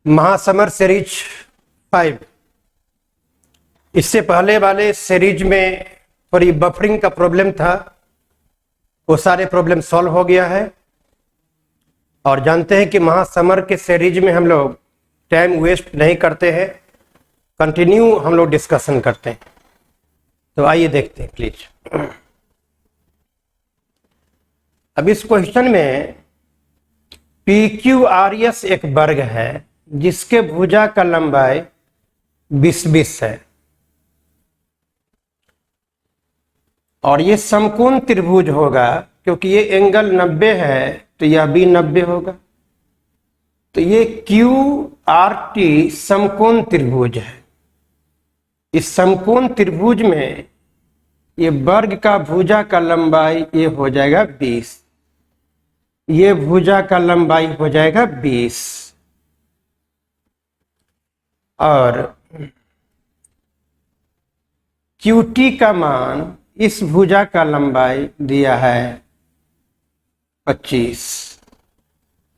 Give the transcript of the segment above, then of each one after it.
महासमर series 5। इससे पहले वाले सीरीज में थोड़ी बफरिंग का प्रॉब्लम था, वो सारे प्रॉब्लम सॉल्व हो गया है। और जानते हैं कि महासमर के सीरीज में हम लोग टाइम वेस्ट नहीं करते हैं, कंटिन्यू हम लोग डिस्कशन करते हैं। तो आइए देखते हैं प्लीज। अब इस क्वेश्चन में PQRS एक वर्ग है जिसके भुजा का लंबाई 20-20 है और ये समकोण त्रिभुज होगा, क्योंकि ये एंगल 90 है तो यह भी 90 होगा। तो ये QRT समकोण त्रिभुज है। इस समकोण त्रिभुज में ये वर्ग का भुजा का लंबाई ये हो जाएगा 20, ये भुजा का लंबाई हो जाएगा 20 और QT का मान इस भुजा का लंबाई दिया है 25।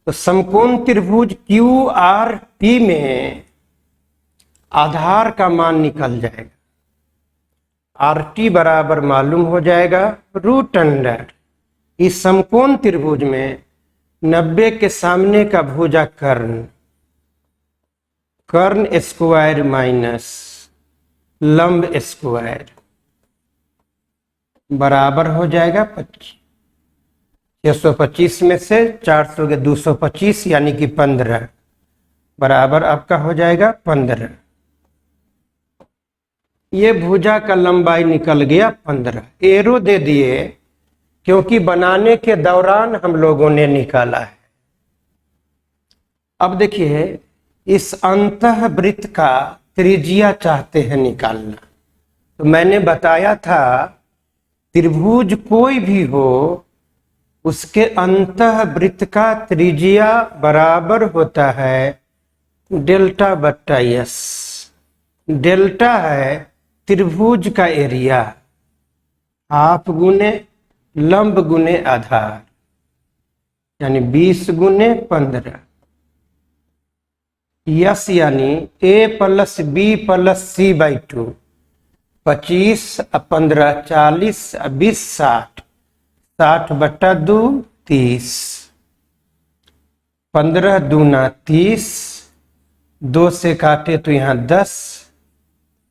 तो समकोण त्रिभुज QRT में आधार का मान निकल जाएगा। RT बराबर मालूम हो जाएगा √100। इस समकोण त्रिभुज में 90 के सामने का भुजा कर्ण स्क्वायर माइनस लंब स्क्वायर बराबर हो जाएगा 25। 625 में से 400 के 225 यानी कि 15 बराबर आपका हो जाएगा 15। ये भुजा का लंबाई निकल गया 15। एरो दे दिए क्योंकि बनाने के दौरान हम लोगों ने निकाला है। अब देखिए, इस अंतःवृत्त का त्रिज्या चाहते हैं निकालना। तो मैंने बताया था त्रिभुज कोई भी हो उसके अंतःवृत्त का त्रिज्या बराबर होता है डेल्टा बट्टा एस। डेल्टा है त्रिभुज का एरिया, हाफ गुने लंब गुने आधार, यानी 20 गुने 15। यस यानी A + B + C/2। 25 + 15 40 + 20 60। 60/2 30। 15 दूना 30। 2 से काटे तो यहाँ 10,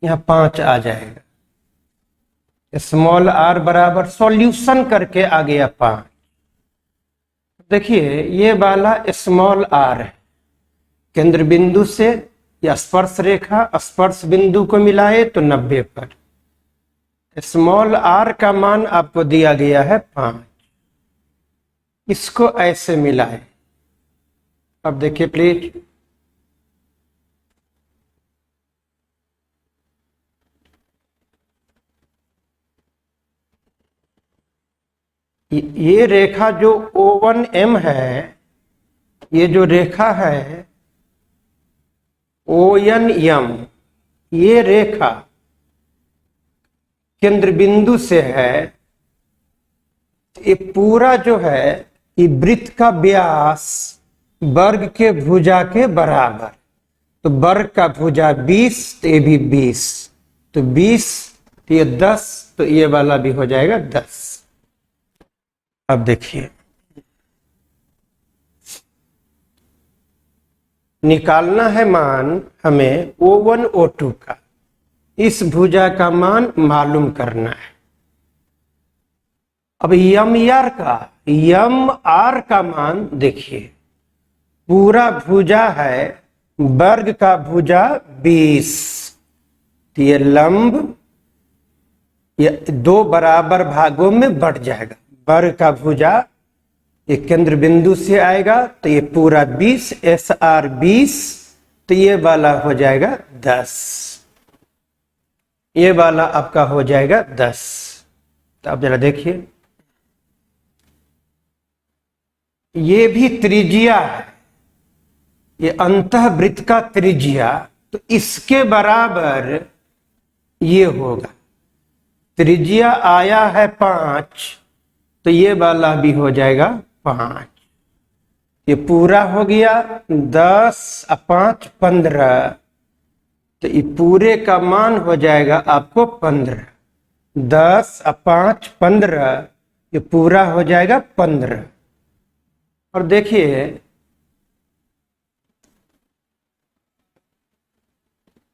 यहाँ 5 आ जाएगा। स्मॉल r बराबर सॉल्यूशन करके आ गया 5। देखिए, ये वाला स्मॉल r है, केंद्र बिंदु से या स्पर्श रेखा स्पर्श बिंदु को मिलाए तो 90 पर। स्मॉल r का मान आपको दिया गया है 5। इसको ऐसे मिलाए। अब देखिए प्लीज, ये रेखा जो O1M है, ये जो रेखा है ONM, ये रेखा केंद्र बिंदु से है। ये पूरा जो है ये वृत्त का व्यास वर्ग के भुजा के बराबर। तो वर्ग का भुजा 20, तो ये भी 20। तो 20 तो ये 10, तो ये वाला भी हो जाएगा 10। अब देखिए, निकालना है मान हमें O1 O2 का। इस भुजा का मान मालूम करना है। अब MR का मान देखिए, पूरा भुजा है वर्ग का भुजा 20। तो ये लंब ये 2 बराबर भागों में बढ़ जाएगा। वर्ग का भुजा ये केंद्र बिंदु से आएगा तो ये पूरा 20, SR 20, तो ये वाला हो जाएगा 10। ये वाला आपका हो जाएगा 10। तो अब जरा देखिए, ये भी त्रिज्या है, ये अंतःवृत्त का त्रिज्या, तो इसके बराबर ये होगा। त्रिज्या आया है 5, तो ये वाला भी हो जाएगा 5। ये पूरा हो गया 10 और 5 15, तो ये पूरे का मान हो जाएगा आपको 15। 10 और 5 15, ये पूरा हो जाएगा 15। और देखिए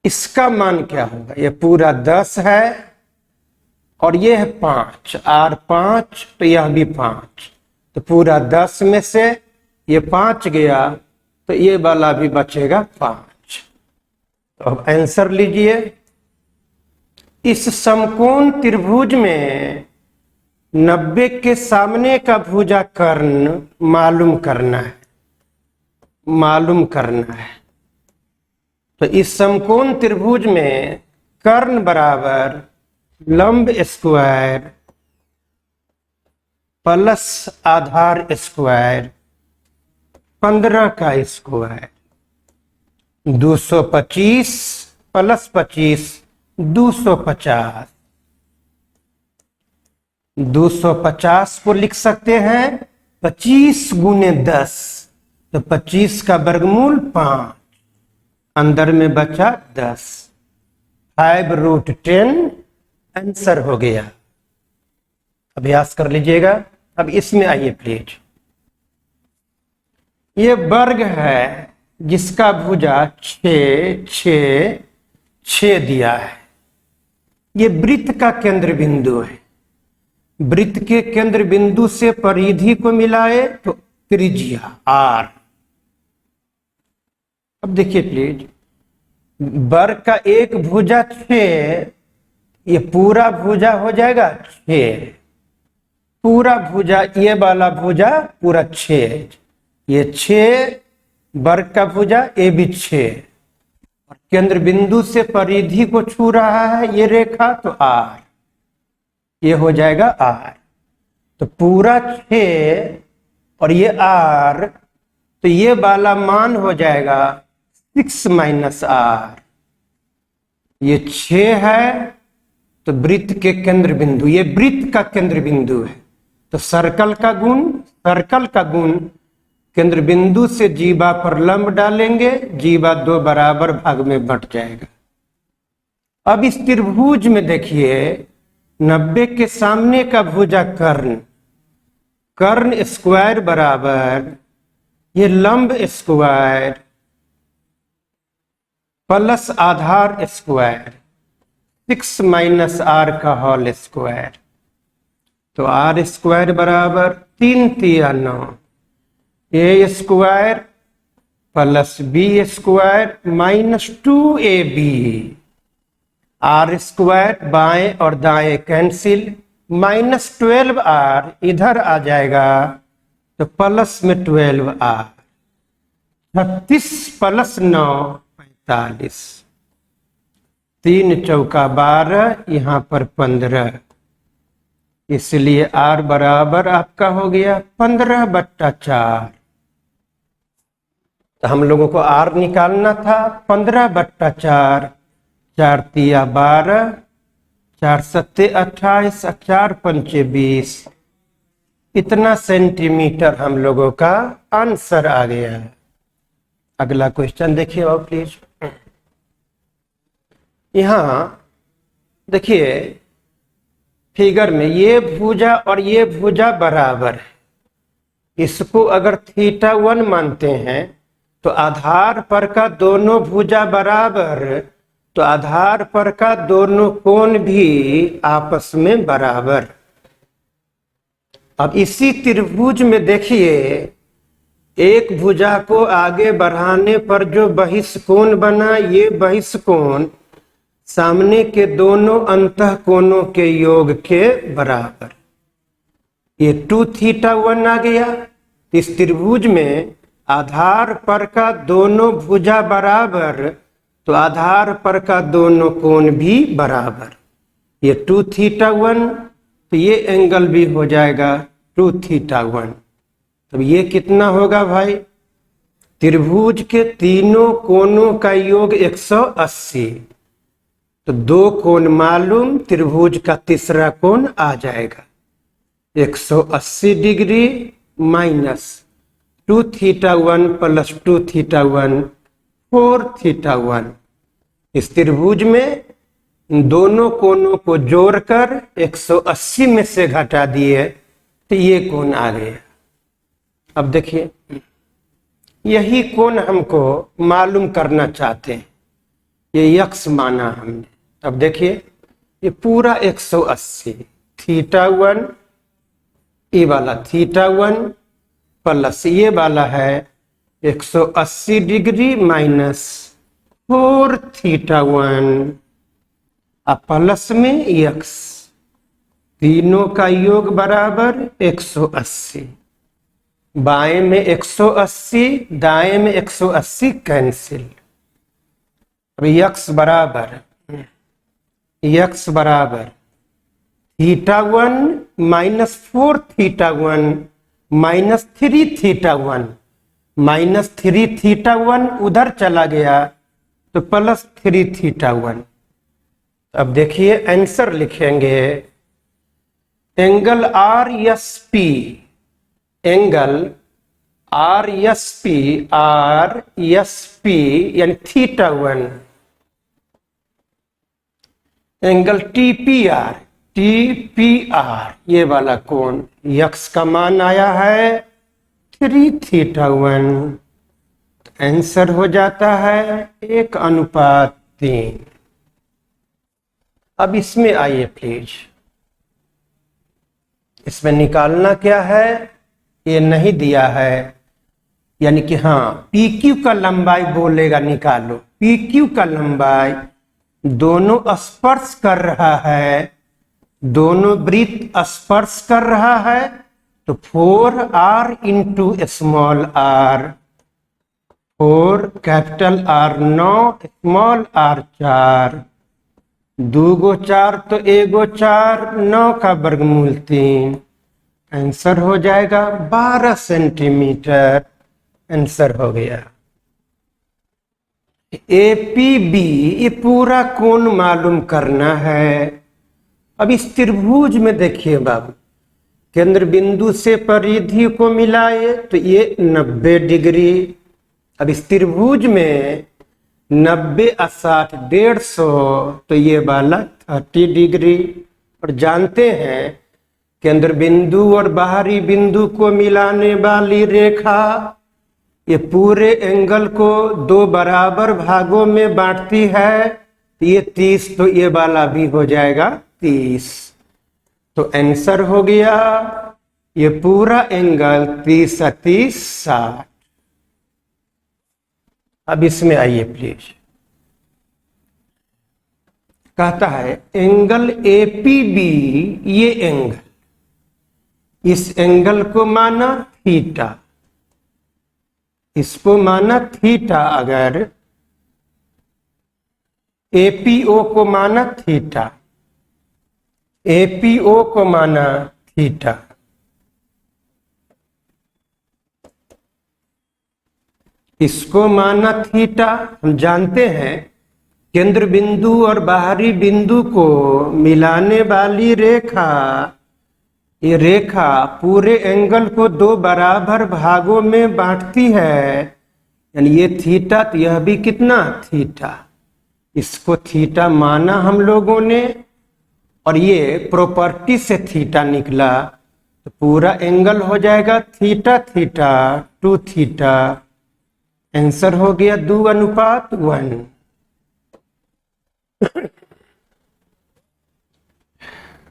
इसका मान क्या होगा, ये पूरा 10 है और ये है 5 और 5, तो यह भी 5, तो पूरा 10 में से ये 5 गया, तो ये वाला भी बचेगा 5। तो अब आंसर लीजिए। इस समकोण त्रिभुज में 90 के सामने का भुजा कर्ण मालूम करना है, मालूम करना है। तो इस समकोण त्रिभुज में कर्ण बराबर लंब स्क्वायर प्लस आधार स्क्वायर 15 का स्क्वायर, 225 प्लस 25 250। 250 को लिख सकते हैं 25 गुने 10, तो 25 का वर्गमूल 5, अंदर में बचा 10, 5√10 आंसर हो गया। अभ्यास कर लीजिएगा। अब इसमें आइए प्लीज। ये वर्ग है जिसका भुजा 6 6 6 दिया है। ये वृत्त का केंद्र बिंदु है। वृत्त के केंद्र बिंदु से परिधि को मिलाए तो त्रिज्या r। अब देखिए प्लीज, वर्ग का एक भुजा 6, ये पूरा भुजा हो जाएगा 6, पूरा भुजा, ये वाला भुजा पूरा 6, ये 6 वर्ग का भुजा, ये भी 6, और केंद्र बिंदु से परिधि को छू रहा है ये रेखा, तो r, ये हो जाएगा r। तो पूरा 6 और ये r, तो ये वाला मान हो जाएगा 6 माइनस r। ये 6 है तो वृत्त के केंद्र बिंदु, ये वृत्त का केंद्र बिंदु है, तो सर्कल का गुण, सर्कल का गुण केंद्र बिंदु से जीवा पर लंब डालेंगे, जीवा 2 बराबर भाग में बंट जाएगा। अब इस त्रिभुज में देखिए 90 के सामने का भुजा कर्ण, कर्ण स्क्वायर बराबर ये लंब स्क्वायर प्लस आधार स्क्वायर 6 माइनस r का होल स्क्वायर, तो r स्क्वायर बराबर 3 तिया 9, a square plus b square minus 2ab, r square बाएं और दाएं कैंसिल, माइनस 12r इधर आ जाएगा तो प्लस में 12r, 36 प्लस 9 45, 3 चौका 12, यहाँ पर 15, इसलिए r बराबर आपका हो गया 15/4। तो हम लोगों को r निकालना था 15/4, 4 तिया 12, 4 सत्ते 28, 4 पंचे 20, इतना सेंटीमीटर हम लोगों का आंसर आ गया है। अगला क्वेश्चन देखिए और प्लीज। यहां देखिए फिगर में ये भुजा और ये भुजा बराबर है, इसको अगर θ1 मानते हैं तो आधार पर का दोनों भुजा बराबर, तो आधार पर का दोनों कोण भी आपस में बराबर। अब इसी त्रिभुज में देखिए एक भुजा को आगे बढ़ाने पर जो बहिष्कोण बना, ये बहिष्कोण सामने के दोनों अंतः कोणों के योग के बराबर, ये 2θ1 आ गया। इस त्रिभुज में आधार पर का दोनों भुजा बराबर, तो आधार पर का दोनों कोण भी बराबर, ये 2θ1, तो ये एंगल भी हो जाएगा 2θ1। तब ये कितना होगा भाई, त्रिभुज के तीनों कोणों का योग 180, तो 2 कोण मालूम, त्रिभुज का तीसरा कोण आ जाएगा 180 डिग्री माइनस 2θ1 प्लस 2θ1 4θ1। इस त्रिभुज में दोनों कोणों को जोड़कर 180 में से घटा दिए तो ये कोण आ गया। अब देखिए, यही कोण हमको मालूम करना चाहते हैं। ये यक्स माना हमने। अब देखिए, ये पूरा 180, θ1 ये वाला θ1 प्लस ये वाला है 180 डिग्री माइनस 4θ1 प्लस में यक्स, तीनों का योग बराबर 180। बाएं में 180, दाएं में 180 कैंसिल। अब यक्स बराबर θ1 माइनस 4θ1 माइनस 3θ1 माइनस 3θ1 उधर चला गया तो प्लस 3θ1। अब देखिए आंसर लिखेंगे, angle R S P, angle R S P यानी θ1, एंगल टी पी आर ये वाला कोण, यक्स का मान आया है 3θ1। आंसर हो जाता है 1:3। अब इसमें आइए प्लीज, इसमें निकालना क्या है, ये नहीं दिया है, यानी कि हाँ पी क्यू का लंबाई बोलेगा निकालो। पी क्यू का लंबाई दोनों स्पर्श कर रहा है, दोनों वृत्त स्पर्श कर रहा है, तो 4r into small r, 4 capital R 9 small r 4, 2 गो 4 तो 1 गो 4, 9 का वर्गमूल 3। आंसर हो जाएगा 12 सेंटीमीटर। आंसर हो गया। APB ये पूरा कोण मालूम करना है। अब इस त्रिभुज में देखिए बाबू, केंद्र बिंदु से परिधि को मिलाए तो ये 90 डिग्री। अब इस त्रिभुज में 90 और 60 150, तो ये वाला 30 डिग्री। और जानते हैं केंद्र बिंदु और बाहरी बिंदु को मिलाने वाली रेखा ये पूरे एंगल को 2 बराबर भागों में बांटती है। ये 30, तो ये वाला भी हो जाएगा 30। तो आंसर हो गया ये पूरा एंगल 30 और 30 60। अब इसमें आइए प्लीज, कहता है एंगल APB, ये एंगल, इस एंगल को माना थीटा, इसको माना थीटा। अगर APO को माना थीटा, APO को माना थीटा, इसको माना थीटा। हम जानते हैं केंद्र बिंदु और बाहरी बिंदु को मिलाने वाली रेखा, ये रेखा पूरे एंगल को 2 बराबर भागों में बांटती है, यानी ये थीटा, तो यह भी कितना थीटा। इसको थीटा माना हम लोगों ने, और ये प्रॉपर्टी से थीटा निकला, तो पूरा एंगल हो जाएगा थीटा थीटा 2 थीटा। आंसर हो गया 2:1।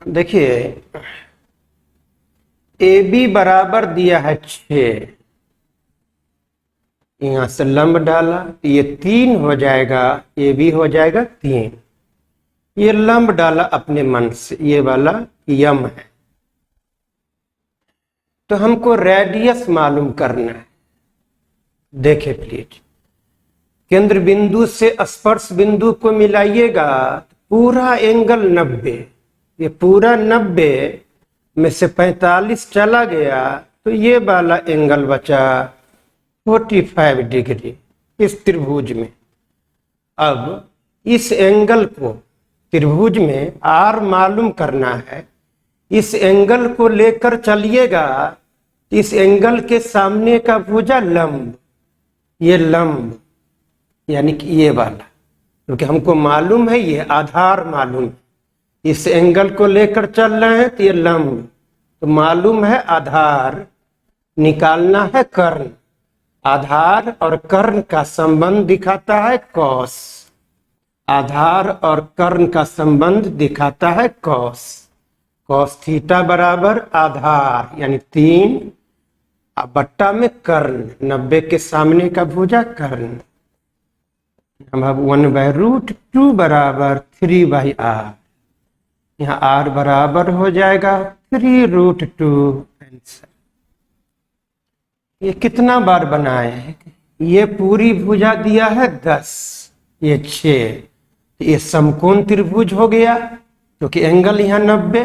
देखिए AB बराबर दिया है 6, यहां से लंब डाला, ये 3 हो जाएगा, AB हो जाएगा 3। ये लंब डाला अपने मन से, ये वाला यम है। तो हमको रेडियस मालूम करना है। देखे प्लीज, केंद्र बिंदु से स्पर्श बिंदु को मिलाइएगा, पूरा एंगल 90, ये पूरा 90 में से 45 चला गया, तो ये वाला एंगल बचा 45 डिग्री इस त्रिभुज में। अब इस एंगल को त्रिभुज में R मालूम करना है, इस एंगल को लेकर चलिएगा इस एंगल के सामने का भुजा लंब, ये लंब यानी कि ये वाला, क्योंकि हमको मालूम है ये आधार मालूम है, इस एंगल को लेकर चल रहे हैं तो ये लंब, तो मालूम है आधार, निकालना है कर्ण। आधार और कर्ण का संबंध दिखाता है कॉस, आधार और कर्ण का संबंध दिखाता है कॉस। कॉस थीटा बराबर आधार यानी 3 बट्टा में कर्ण, 90 के सामने का भुजा कर्ण। हम अब 1/√2 बराबर 3/r, यहाँ r बराबर हो जाएगा 3√2 आंसर। ये कितना बार बनाए हैं? ये पूरी भुजा दिया है 10, ये 6, ये समकोण त्रिभुज हो गया क्योंकि एंगल यहाँ 90,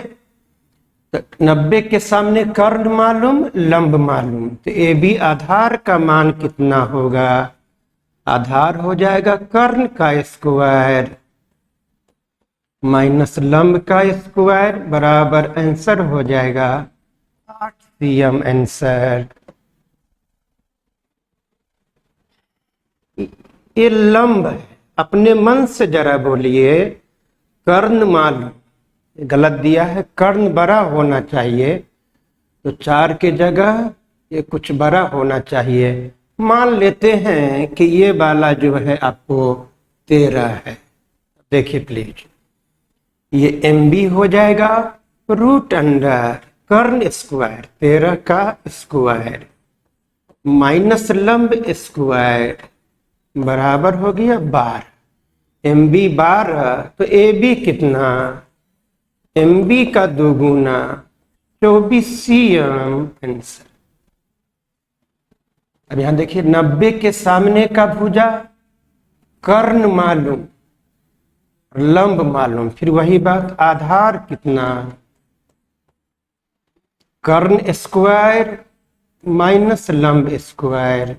तो 90 के सामने कर्ण मालूम, लंब मालूम, तो ए बी आधार का मान कितना होगा? आधार हो जाएगा कर्ण का स्क्वायर माइनस लंब का स्क्वायर बराबर आंसर हो जाएगा 8 cm आंसर। ये लंब है, अपने मन से जरा बोलिए, कर्ण मालूम, गलत दिया है, कर्ण बड़ा होना चाहिए, तो 4 के जगह ये कुछ बड़ा होना चाहिए। मान लेते हैं कि ये वाला जो है आपको 13 है, देखिए प्लीज, ये MB हो जाएगा √अंडर कर्ण स्क्वायर 13 का स्क्वायर माइनस लंब स्क्वायर बराबर हो गया 12। MB 12 तो AB कितना? MB का 2 गुना 24 cm आंसर। अब यहां देखिए 90 के सामने का भुजा कर्ण मालूम, लंब मालूम, फिर वही बात, आधार कितना? कर्ण स्क्वायर माइनस लंब स्क्वायर,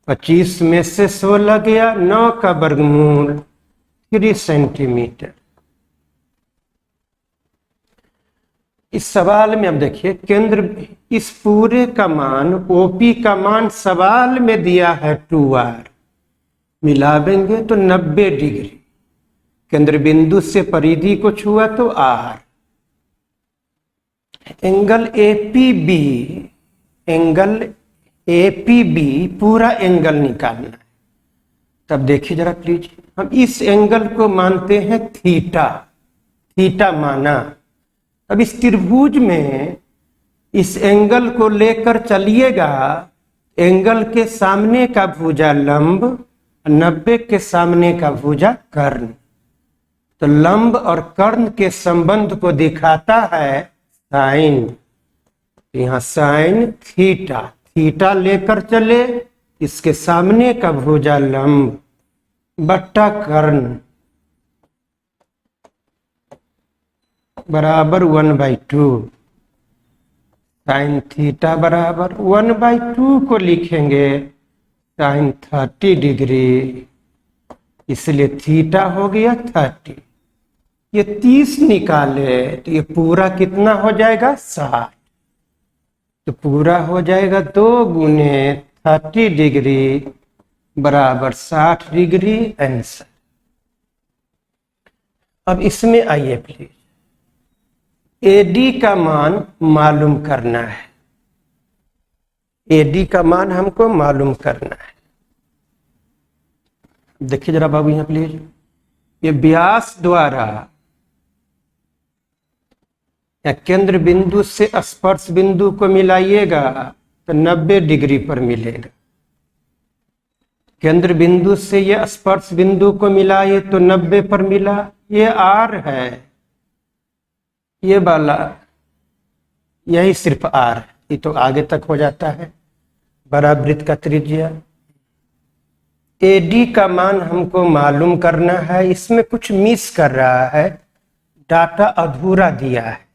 25 में से 16 गया, 9 का वर्गमूल 3 सेंटीमीटर। इस सवाल में अब देखिए केंद्र, इस पूरे का मान OP का मान सवाल में दिया है 2r, मिलावेंगे तो 90 डिग्री, केंद्र बिंदु से परिधि को छुआ तो r। Angle APB, angle APB पूरा एंगल निकालना है। तब देखिए जरा प्लीज, हम इस एंगल को मानते हैं थीटा, थीटा माना। अब इस त्रिभुज में इस एंगल को लेकर चलिएगा, एंगल के सामने का भुजा लंब, 90 के सामने का भुजा कर्ण, तो लंब और कर्ण के संबंध को दिखाता है साइन, यहाँ साइन थीटा, थीटा लेकर चले, इसके सामने का भुजा लंब बट्टा कर्ण बराबर 1/2, साइन थीटा बराबर 1/2 को लिखेंगे साइन 30 डिग्री, इसलिए थीटा हो गया 30। ये 30 निकाले तो ये पूरा कितना हो जाएगा? 60, तो पूरा हो जाएगा 2 गुने 30 डिग्री बराबर 60 डिग्री आंसर। अब इसमें आइए प्लीज, AD का मान मालूम करना है, AD का मान हमको मालूम करना है। देखिए जरा बाबू यहाँ प्लीज, ये व्यास द्वारा या केंद्र बिंदु से स्पर्श बिंदु को मिलाइएगा तो 90 डिग्री पर मिलेगा, केंद्र बिंदु से ये स्पर्श बिंदु को मिलाइए तो 90 पर मिला। ये R है, ये वाला यही सिर्फ R, ये तो आगे तक हो जाता है, बड़ा वृत्त का त्रिज्या। AD का मान हमको मालूम करना है, इसमें कुछ मिस कर रहा है, डाटा अधूरा दिया है,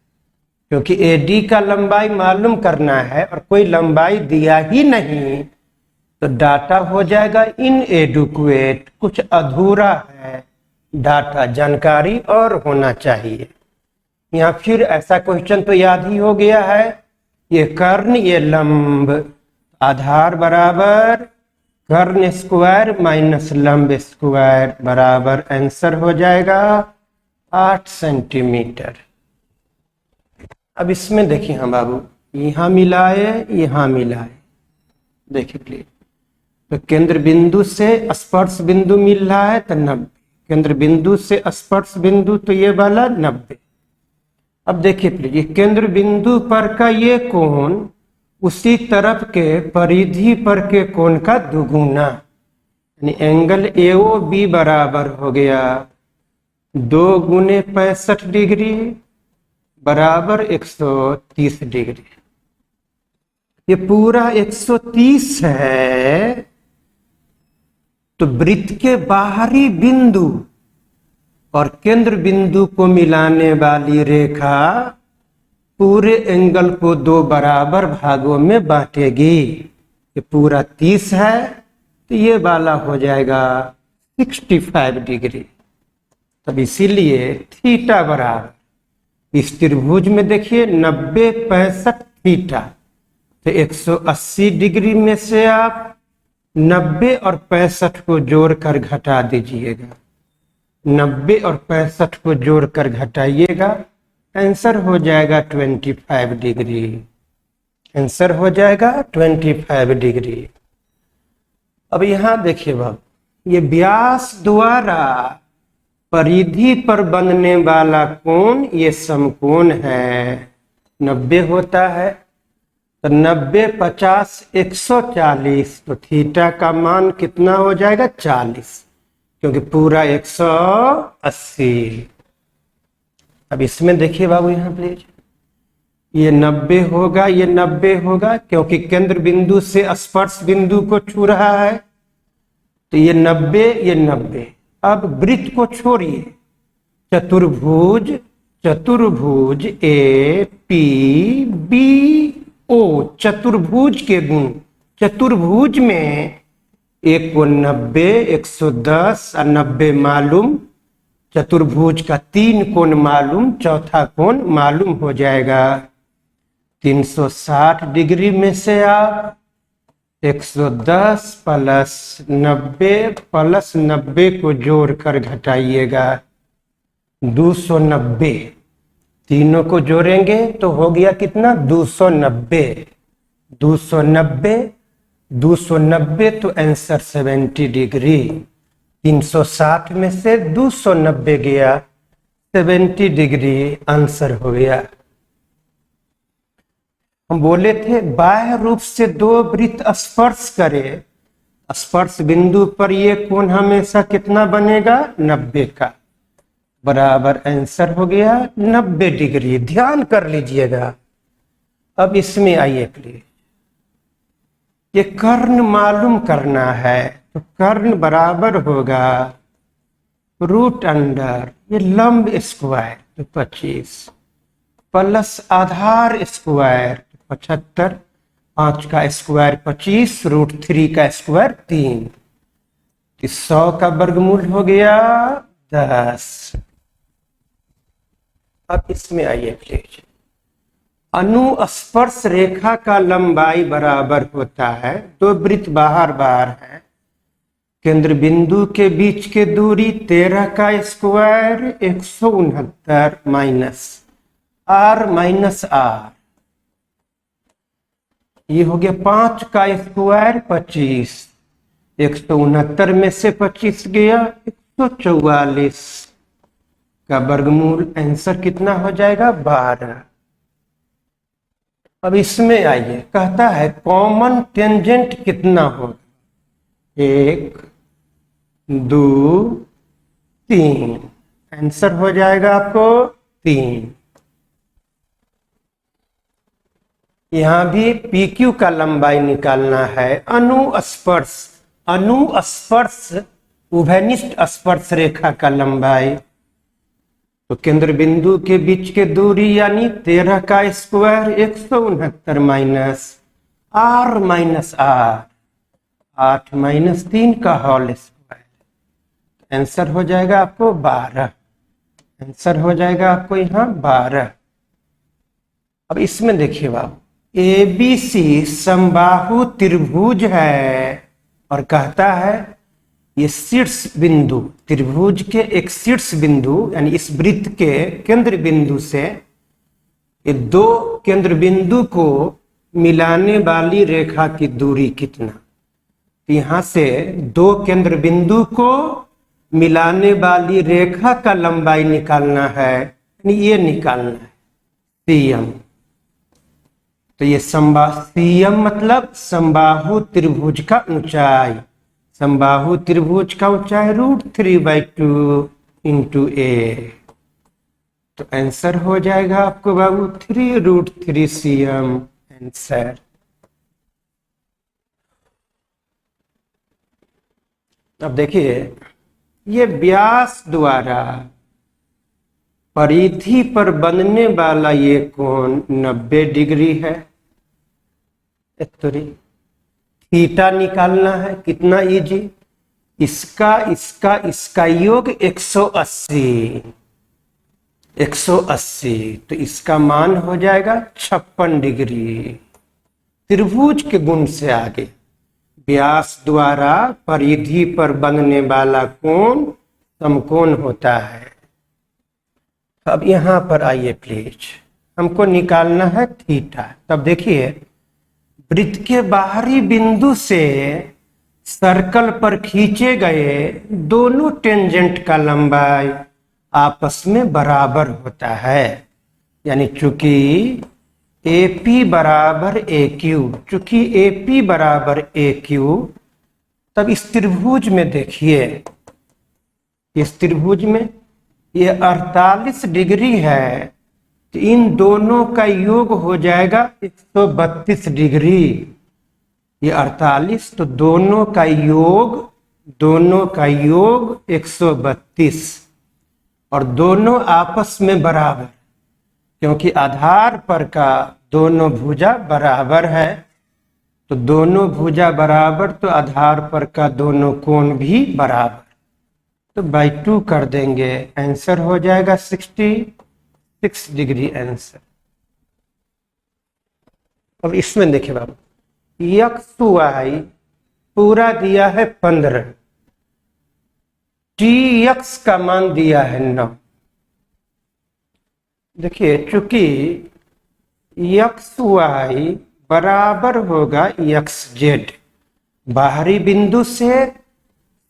क्योंकि AD का लंबाई मालूम करना है और कोई लंबाई दिया ही नहीं, तो डाटा हो जाएगा इनएडुक्वेट, कुछ अधूरा है डाटा, जानकारी और होना चाहिए। यहाँ फिर ऐसा क्वेश्चन तो याद ही हो गया है, ये कर्ण, ये लंब, आधार बराबर कर्ण स्क्वायर माइनस लंब स्क्वायर बराबर आंसर हो जाएगा 8 सेंटीमीटर। अब इसमें देखिए हम बाबू, यहां मिलाए यहां मिलाए, देखिए प्लीज, तो केंद्र बिंदु से स्पर्श बिंदु मिल रहा है तो 90, केंद्र बिंदु से स्पर्श बिंदु तो ये वाला 90। अब देखिए प्लीज, ये केंद्र बिंदु पर का ये कोण उसी तरफ के परिधि पर के कोण का दुगुना, यानी एंगल AOB बराबर हो गया 2 गुने 65 डिग्री बराबर 130 डिग्री। ये पूरा 130 है, तो वृत्त के बाहरी बिंदु और केंद्र बिंदु को मिलाने वाली रेखा पूरे एंगल को 2 बराबर भागों में बांटेगी। ये पूरा 30 है तो ये वाला हो जाएगा 65 डिग्री। तब इसीलिए थीटा बराबर, इस त्रिभुज में देखिए 90 65 थीटा, तो 180 डिग्री में से आप 90 और 65 को जोड़कर घटा दीजिएगा, 90 और 65 को जोड़कर घटाइएगा, आंसर हो जाएगा 25 डिग्री। आंसर हो जाएगा 25 डिग्री। अब यहां देखिए बाब, ये व्यास द्वारा परिधि पर बनने वाला कोण ये समकोण है, 90 होता है, तो 90 50 140, तो थीटा का मान कितना हो जाएगा 40, क्योंकि पूरा 180। अब इसमें देखिए बाबू, यहां प्लीज, ये 90 होगा, ये 90 होगा, क्योंकि केंद्र बिंदु से स्पर्श बिंदु को छू रहा है, तो ये 90 ये 90। अब वृत्त को छोड़िए, चतुर्भुज, चतुर्भुज APBO, चतुर्भुज के गुण, चतुर्भुज में एक को 90 110 और 90 मालूम, चतुर्भुज का 3 कोण मालूम, चौथा कोण मालूम हो जाएगा 360 डिग्री में से आप 110 प्लस 90 को जोड़कर घटाइएगा 290, तीनों को जोड़ेंगे तो हो गया कितना 290, 290 तो आंसर 70 डिग्री। 360 में से 290 गया, 70 डिग्री आंसर हो गया। हम बोले थे बाह्य रूप से 2 वृत्त स्पर्श करे, स्पर्श बिंदु पर ये कोण हमेशा कितना बनेगा 90 का, बराबर आंसर हो गया 90 डिग्री। ध्यान कर लीजिएगा। अब इसमें आइए प्लीज, ये कर्ण मालूम करना है, तो कर्ण बराबर होगा रूट अंडर ये लंब स्क्वायर तो 25 प्लस आधार स्क्वायर 75, 5 का स्क्वायर 25, √3 का स्क्वायर 3, 100 का वर्गमूल हो गया 10। अब इसमें आइए प्लीज, अनुस्पर्श रेखा का लंबाई बराबर होता है, 2 वृत्त बाहर बाहर है, केंद्र बिंदु के बीच की दूरी 13 का square 169 minus r minus r, ये हो गया 5 का स्क्वायर 25, 169 में से 25 गया 144 का वर्गमूल, आंसर कितना हो जाएगा 12। अब इसमें आइए, कहता है कॉमन टेंजेंट कितना होगा, 1 2 3, आंसर हो जाएगा आपको 3। यहां भी PQ का लंबाई निकालना है, अनुस्पर्श, अनुस्पर्श उभयनिष्ठ स्पर्श रेखा का लंबाई, तो केंद्र बिंदु के बीच के दूरी यानी 13 का square 169 minus r minus r, 8 minus 3 का होल स्क्वायर, आंसर हो जाएगा आपको 12। आंसर हो जाएगा आपको यहाँ 12। अब इसमें देखिए बाबू, ABC समबाहु त्रिभुज है और कहता है ये शीर्ष बिंदु त्रिभुज के एक शीर्ष बिंदु यानी इस वृत्त के केंद्र बिंदु से ये दो केंद्र बिंदु को मिलाने वाली रेखा की दूरी कितना। तो यहां से दो केंद्र बिंदु को मिलाने वाली रेखा का लंबाई निकालना है, यानी ये निकालना है सीएम। तो ये सीएम मतलब समबाहु त्रिभुज का ऊंचाई। समबाहु त्रिभुज का ऊंचाई √3/2 इंटू ए। तो आंसर हो जाएगा आपको बाबू 3√3 सीएम आंसर। अब देखिए ये व्यास द्वारा परिधि पर बनने वाला ये कोण 90 डिग्री है। थीटा निकालना है, कितना इजी, इसका योग 180। तो इसका मान हो जाएगा 56 डिग्री। त्रिभुज के गुण से आगे व्यास द्वारा परिधि पर बनने वाला कोण समकोण होता है। अब यहां पर आइए प्लीज, हमको निकालना है थीटा। तब देखिए वृत्त के बाहरी बिंदु से सर्कल पर खींचे गए दोनों टेंजेंट का लंबाई आपस में बराबर होता है। यानी चूंकि AP बराबर AQ, चूंकि AP बराबर AQ, तब इस त्रिभुज में देखिए, इस त्रिभुज में ये 48 डिग्री है, तो इन दोनों का योग हो जाएगा 132 डिग्री। ये 48, तो दोनों का योग 132 और दोनों आपस में बराबर, क्योंकि आधार पर का दोनों भुजा बराबर है। तो दोनों भुजा बराबर तो आधार पर का दोनों कोण भी बराबर, तो बाई 2 कर देंगे, आंसर हो जाएगा 66 डिग्री आंसर। अब इसमें देखिए बाबू, XY पूरा दिया है 15, TX का मान दिया है 9। देखिए चूंकि XY बराबर होगा XZ, बाहरी बिंदु से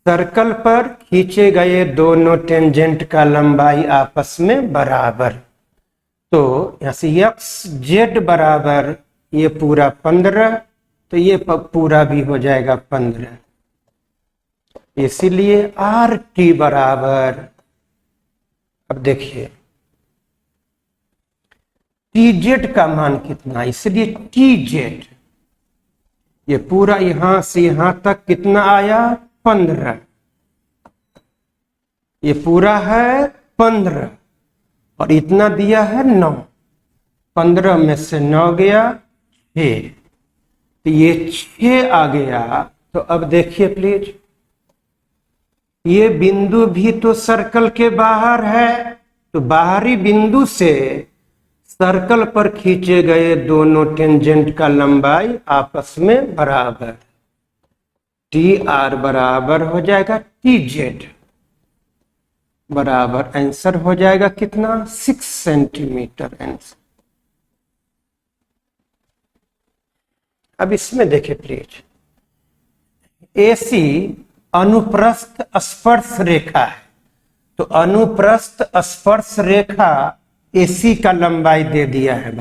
सर्कल पर खींचे गए दोनों टेंजेंट का लंबाई आपस में बराबर। तो यहां से XZ बराबर ये पूरा 15, तो ये पूरा भी हो जाएगा 15। इसीलिए RT बराबर, अब देखिए TZ का मान कितना, इसलिए TZ ये पूरा यहां से यहां तक कितना आया 15, ये पूरा है 15 और इतना दिया है 9। 15 में से 9 गया 6, तो ये 6 आ गया। तो अब देखिए प्लीज, ये बिंदु भी तो सर्कल के बाहर है, तो बाहरी बिंदु से सर्कल पर खींचे गए दोनों टेंजेंट का लंबाई आपस में बराबर। TR बराबर हो जाएगा TZ बराबर, आंसर हो जाएगा कितना 6 सेंटीमीटर आंसर। अब इसमें देखिए प्लीज, AC अनुप्रस्थ स्पर्श रेखा है, तो अनुप्रस्थ स्पर्श रेखा AC का लंबाई दे दिया है।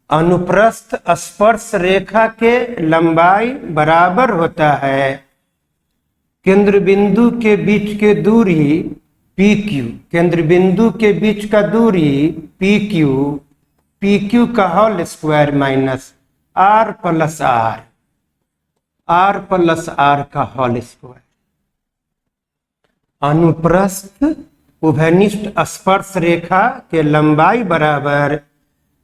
अनुप्रस्थ स्पर्श रेखा के लंबाई बराबर होता है केंद्र बिंदु के बीच के दूरी PQ, केंद्र बिंदु के बीच का दूरी PQ का whole square minus R plus R का होल स्क्वायर। अनुप्रस्थ उभयनिष्ठ स्पर्श रेखा के लंबाई बराबर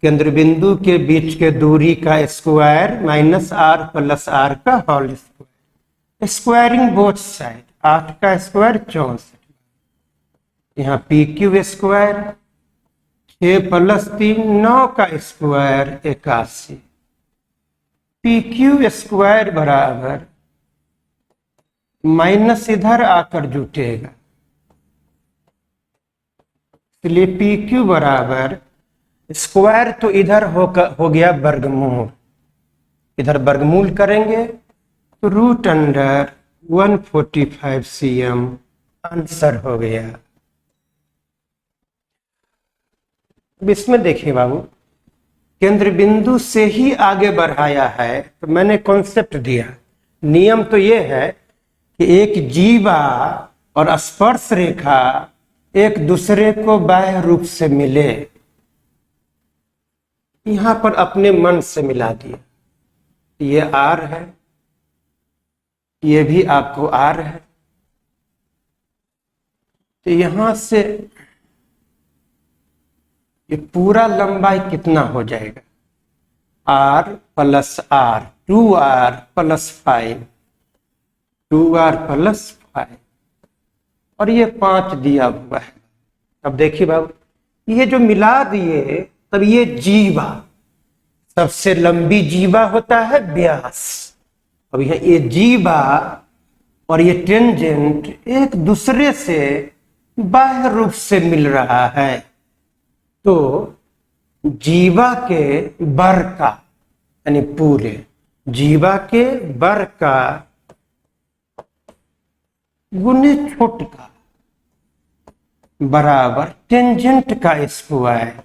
केंद्र बिंदु के बीच के दूरी का square minus R plus R का whole square. Squaring both side, 8 का स्क्वायर 64, यहाँ PQ स्क्वायर 6 प्लस 3 9 का स्क्वायर 81। पी क्यू स्क्वायर बराबर माइनस इधर आकर जुटेगा, इसलिए पी क्यू बराबर स्क्वायर तो इधर हो गया वर्गमूल, इधर वर्गमूल करेंगे तो रूट अंडर 145 cm आंसर हो गया। अब इसमें देखिए बाबू, केंद्र बिंदु से ही आगे बढ़ाया है तो मैंने कॉन्सेप्ट दिया, नियम तो ये है कि एक जीवा और स्पर्श रेखा एक दूसरे को बाह्य रूप से मिले, यहां पर अपने मन से मिला दिया, ये आर है, ये भी आपको आर है, तो यहां से ये पूरा लंबाई कितना हो जाएगा, r plus r, 2r plus 5, 2r plus 5, और ये 5 दिया हुआ है। अब देखिए बाबू, ये जो मिला दिए तब ये जीवा, सबसे लंबी जीवा होता है व्यास, अब ये जीवा और ये टेंजेंट एक दूसरे से बाह्य रूप से मिल रहा है, तो जीवा के बर का यानी पूरे जीवा के बर का गुने छोट का बराबर टेंजेंट का स्क्वायर,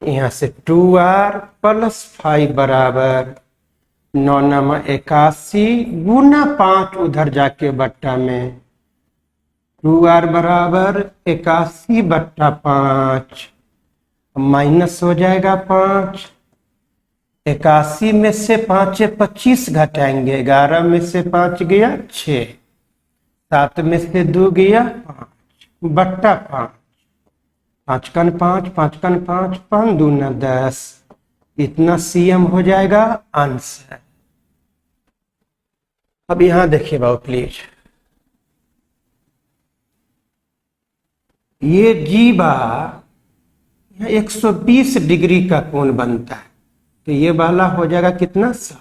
यहां से 2r प्लस 5 बराबर 9 81 गुना 5 उधर जाके बट्टा में 2r बराबर 81 बट्टा 5 माइनस हो जाएगा 5, 81 में से 5 25 घटाएंगे, 11 में से 5 गया 6, 7 में से 2 गया 5 बट्टा 5, 5 कन 5, 5 कन 5, 5 दूना 10, इतना cm हो जाएगा आंसर। अब यहां देखिए बाबू प्लीज, ये जीवा 120 डिग्री का कोण बनता है, तो ये वाला हो जाएगा कितना 60।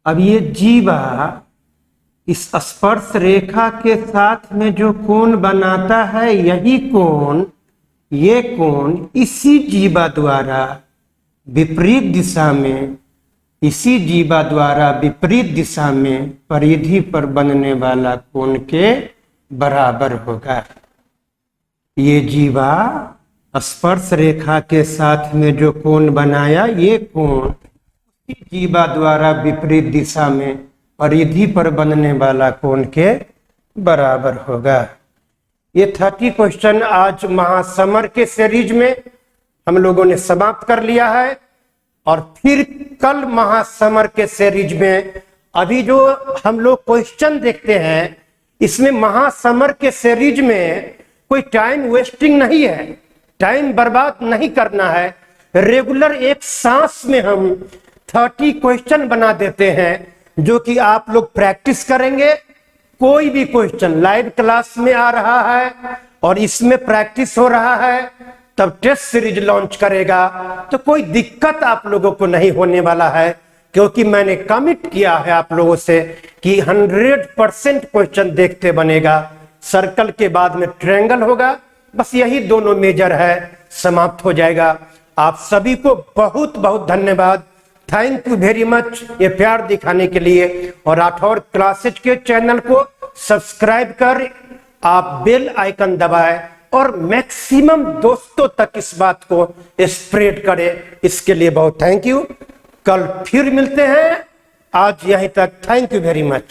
अब ये जीवा इस स्पर्श रेखा के साथ में जो कोण बनाता है, यही कोण, ये कोण इसी जीवा द्वारा विपरीत दिशा में, इसी जीवा द्वारा विपरीत दिशा में परिधि पर बनने वाला कोण के बराबर होगा। ये जीवा स्पर्श रेखा के साथ में जो कोण बनाया, ये कोण उसी जीवा द्वारा विपरीत दिशा में परिधि पर बनने वाला कोण के बराबर होगा। ये 30 क्वेश्चन आज महासमर के सीरीज में हम लोगों ने समाप्त कर लिया है, और फिर कल महासमर के सीरीज में अभी जो हम लोग क्वेश्चन देखते हैं, इसमें महासमर के सीरीज में कोई टाइम वेस्टिंग नहीं है, टाइम बर्बाद नहीं करना है, रेगुलर एक सांस में हम 30 क्वेश्चन बना देते हैं, जो कि आप लोग प्रैक्टिस करेंगे। कोई भी क्वेश्चन लाइव क्लास में आ रहा है और इसमें प्रैक्टिस हो रहा है, तब टेस्ट सीरीज लॉन्च करेगा तो कोई दिक्कत आप लोगों को नहीं होने वाला है, क्योंकि मैंने कमिट किया है आप लोगों से कि 100% क्वेश्चन देखते बनेगा। सर्कल के बाद में ट्रायंगल होगा, बस यही दोनों मेजर है, समाप्त हो जाएगा। आप सभी को बहुत बहुत धन्यवाद, थैंक यू वेरी मच ये प्यार दिखाने के लिए। और राठौर क्लासेज के चैनल को सब्सक्राइब कर आप बेल आइकन दबाएं और मैक्सिमम दोस्तों तक इस बात को स्प्रेड करें, इसके लिए बहुत थैंक यू। कल फिर मिलते हैं, आज यहीं तक, थैंक यू वेरी मच।